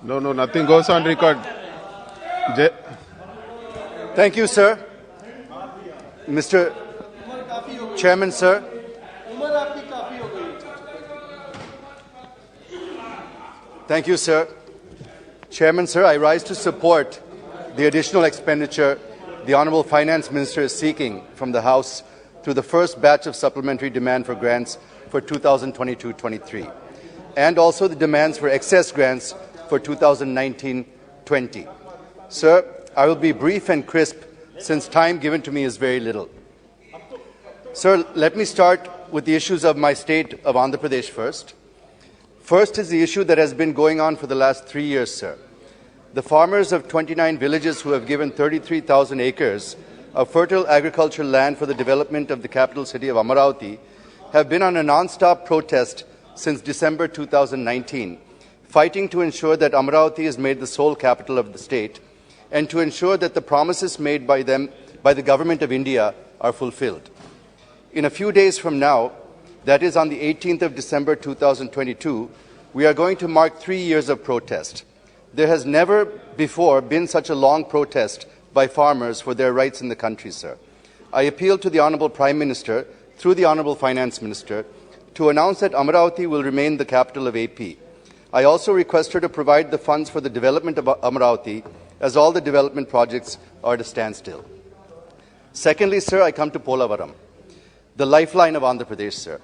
No, nothing goes on record. Thank you, sir. Mr. Chairman, sir. Thank you, sir. Chairman, sir, I rise to support the additional expenditure the Honourable Finance Minister is seeking from the House through the first batch of supplementary demand for grants for 2022-23, and also the demands for excess grants for 2019-20. Sir, I will be brief and crisp since time given to me is very little. Sir, let me start with the issues of my state of Andhra Pradesh first. First is the issue that has been going on for the last 3 years, sir. The farmers of 29 villages who have given 33,000 acres of fertile agricultural land for the development of the capital city of Amaravati have been on a non-stop protest since December 2019, fighting to ensure that Amaravati is made the sole capital of the state and to ensure that the promises made by them by the Government of India are fulfilled. In a few days from now, that is on the 18th of December 2022, we are going to mark 3 years of protest. There has never before been such a long protest by farmers for their rights in the country, sir. I appeal to the Honourable Prime Minister, through the Honourable Finance Minister, to announce that Amaravati will remain the capital of AP. I also request her to provide the funds for the development of Amaravati, as all the development projects are at a standstill. Secondly, sir, I come to Polavaram, the lifeline of Andhra Pradesh, sir.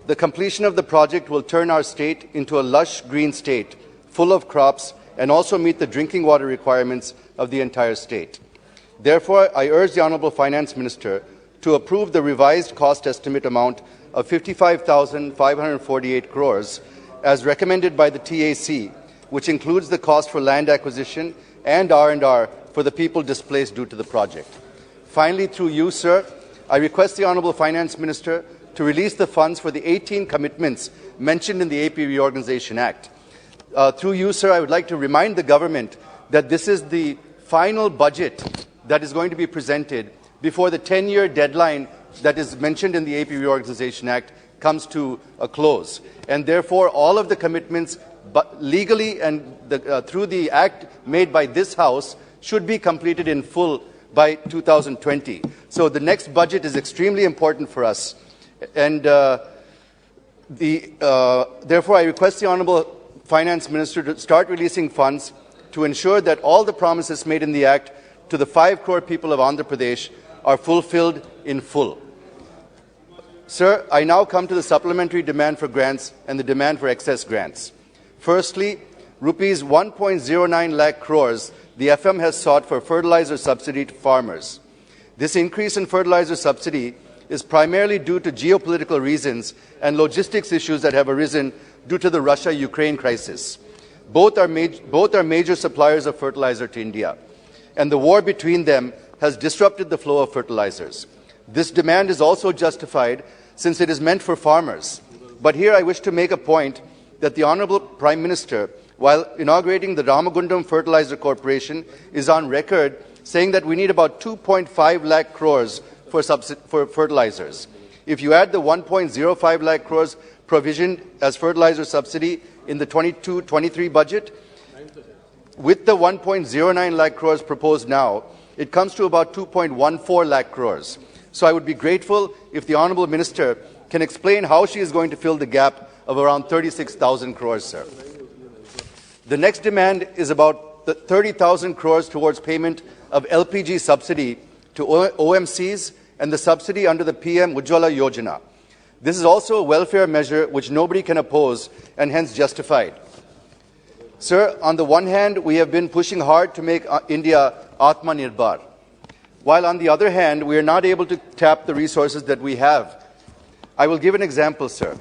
The completion of the project will turn our state into a lush green state, full of crops, and also meet the drinking water requirements of the entire state. Therefore, I urge the Honourable Finance Minister to approve the revised cost estimate amount of 55,548 crores as recommended by the TAC, which includes the cost for land acquisition and R&R for the people displaced due to the project. Finally, through you, sir, I request the Honourable Finance Minister to release the funds for the 18 commitments mentioned in the AP Reorganisation Act. Through you, sir, I would like to remind the government that this is the final budget that is going to be presented before the 10-year deadline that is mentioned in the AP Reorganisation Act comes to a close. And therefore, all of the commitments legally and through the act made by this House should be completed in full by 2020. So the next budget is extremely important for us. And therefore, I request the Honourable Finance Minister to start releasing funds to ensure that all the promises made in the Act to the 5 crore people of Andhra Pradesh are fulfilled in full. Sir, I now come to the supplementary demand for grants and the demand for excess grants. Firstly, rupees 1.09 lakh crores the FM has sought for fertilizer subsidy to farmers. This increase in fertilizer subsidy is primarily due to geopolitical reasons and logistics issues that have arisen due to the Russia-Ukraine crisis. Both are major suppliers of fertilizer to India, and the war between them has disrupted the flow of fertilizers. This demand is also justified since it is meant for farmers. But here I wish to make a point that the Honourable Prime Minister, while inaugurating the Ramagundam Fertilizer Corporation, is on record saying that we need about 2.5 lakh crores for fertilizers. If you add the 1.05 lakh crores provisioned as fertilizer subsidy in the 22-23 budget, with the 1.09 lakh crores proposed now, it comes to about 2.14 lakh crores. So I would be grateful if the Honourable Minister can explain how she is going to fill the gap of around 36,000 crores, sir. The next demand is about the 30,000 crores towards payment of LPG subsidy to OMCs and the subsidy under the PM Ujjwala Yojana. This is also a welfare measure which nobody can oppose and hence justified. Sir, on the one hand, we have been pushing hard to make India Atmanirbhar, while on the other hand, we are not able to tap the resources that we have. I will give an example, sir.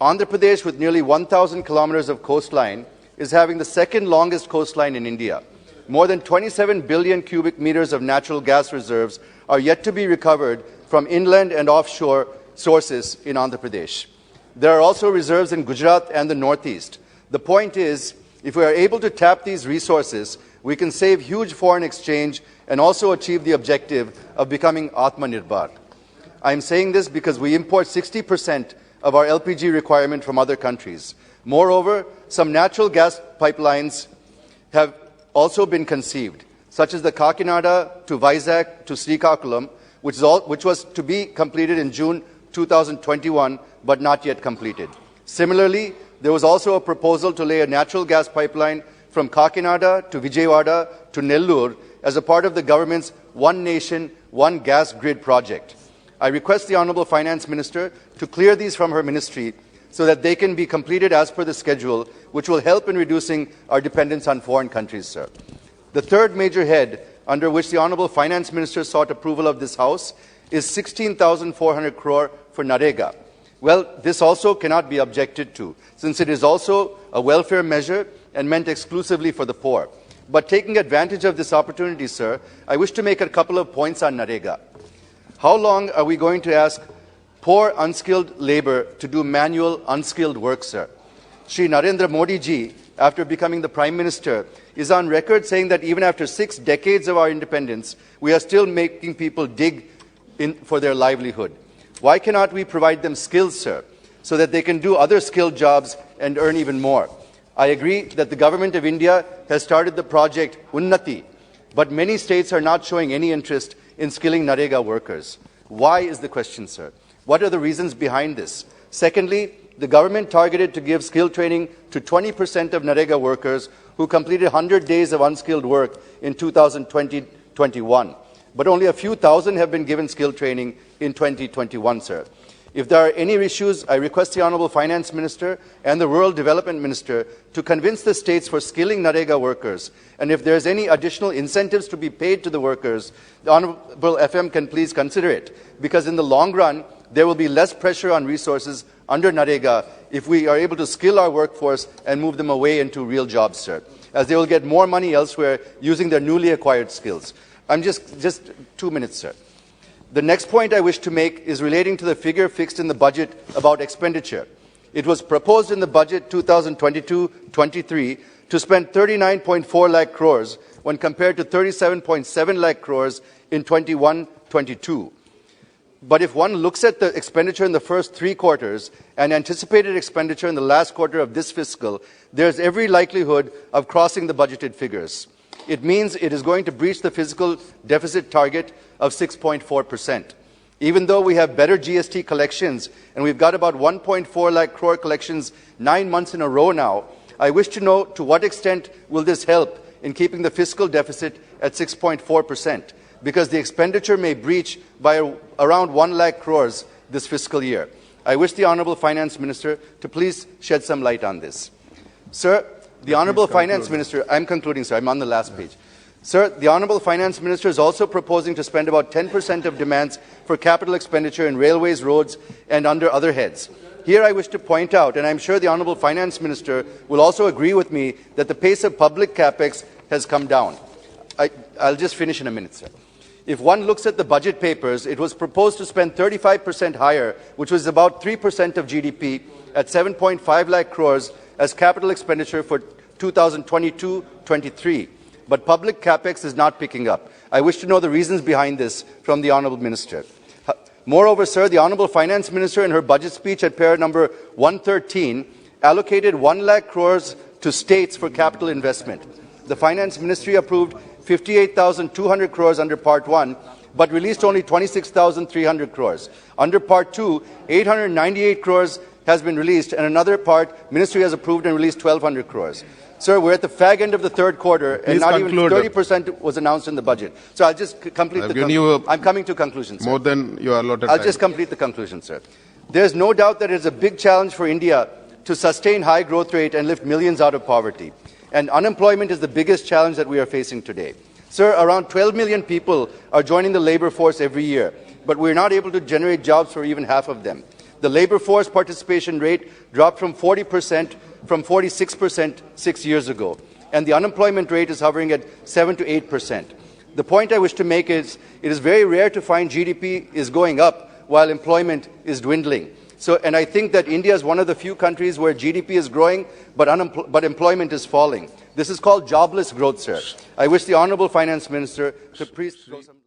Andhra Pradesh, with nearly 1,000 kilometers of coastline, is having the second longest coastline in India. More than 27 billion cubic meters of natural gas reserves are yet to be recovered from inland and offshore sources in Andhra Pradesh. There are also reserves in Gujarat and the Northeast. The point is, if we are able to tap these resources, we can save huge foreign exchange and also achieve the objective of becoming Atmanirbhar. I am saying this because we import 60% of our LPG requirement from other countries. Moreover, some natural gas pipelines have also been conceived, such as the Kakinada to Vizag to Srikakulam, which was to be completed in June 2021, but not yet completed. Similarly, there was also a proposal to lay a natural gas pipeline from Kakinada to Vijayawada to Nellore as a part of the government's One Nation, One Gas Grid project. I request the Honourable Finance Minister to clear these from her ministry so that they can be completed as per the schedule, which will help in reducing our dependence on foreign countries, sir. The third major head under which the Honourable Finance Minister sought approval of this House is 16,400 crore for Narega. Well, this also cannot be objected to, since it is also a welfare measure and meant exclusively for the poor. But taking advantage of this opportunity, sir, I wish to make a couple of points on Narega. How long are we going to ask poor, unskilled labour to do manual, unskilled work, sir? Shri Narendra Modi ji, after becoming the Prime Minister, is on record saying that even after 6 decades of our independence, we are still making people dig in for their livelihood. Why cannot we provide them skills, sir, so that they can do other skilled jobs and earn even more? I agree that the Government of India has started the project Unnati, but many states are not showing any interest in skilling Narega workers. Why is the question, sir? What are the reasons behind this? Secondly, the government targeted to give skill training to 20% of Narega workers who completed 100 days of unskilled work in 2020-21. But only a few thousand have been given skill training in 2021, sir. If there are any issues, I request the Honourable Finance Minister and the Rural Development Minister to convince the states for skilling Narega workers. And if there is any additional incentives to be paid to the workers, the Honourable FM can please consider it. Because in the long run, there will be less pressure on resources under Narega if we are able to skill our workforce and move them away into real jobs, sir, as they will get more money elsewhere using their newly acquired skills. I'm just 2 minutes, sir. The next point I wish to make is relating to the figure fixed in the budget about expenditure. It was proposed in the budget 2022-23 to spend 39.4 lakh crores when compared to 37.7 lakh crores in 21-22. But if one looks at the expenditure in the first 3 quarters and anticipated expenditure in the last quarter of this fiscal, there is every likelihood of crossing the budgeted figures. It means it is going to breach the fiscal deficit target of 6.4%. Even though we have better GST collections, and we've got about 1.4 lakh crore collections 9 months in a row now, I wish to know to what extent will this help in keeping the fiscal deficit at 6.4%, because the expenditure may breach by around 1 lakh crores this fiscal year. I wish the Honourable Finance Minister to please shed some light on this. Sir, the Honourable Finance Minister, I'm concluding, sir, I'm on the last page. Sir, the Honourable Finance Minister is also proposing to spend about 10% of demands for capital expenditure in railways, roads and under other heads. Here I wish to point out, and I'm sure the Honourable Finance Minister will also agree with me, that the pace of public capex has come down. I'll just finish in a minute, sir. If one looks at the budget papers, it was proposed to spend 35% higher, which was about 3% of GDP, at 7.5 lakh crores as capital expenditure for 2022-23. But public capex is not picking up. I wish to know the reasons behind this from the Honourable Minister. Moreover, sir, the Honourable Finance Minister in her budget speech at para number 113 allocated 1 lakh crores to states for capital investment. The Finance Ministry approved 58,200 crores under Part 1, but released only 26,300 crores. Under Part 2, 898 crores has been released, and another part, Ministry has approved and released 1,200 crores. Sir, we're at the fag end of the third quarter, and not even 30% was announced in the budget. So I'll just complete the conclusion. I'm coming to conclusion, sir. More than you allotted time. I'll just complete the conclusion, sir. There's no doubt that it is a big challenge for India to sustain high growth rate and lift millions out of poverty. And unemployment is the biggest challenge that we are facing today. Sir, around 12 million people are joining the labour force every year, but we're not able to generate jobs for even half of them. The labour force participation rate dropped from 40% from 46% 6 years ago, and the unemployment rate is hovering at 7 to 8%. The point I wish to make is it is very rare to find GDP is going up while employment is dwindling. And I think that India is one of the few countries where GDP is growing, but employment is falling. This is called jobless growth, sir. I wish the Honourable Finance Minister to please throw some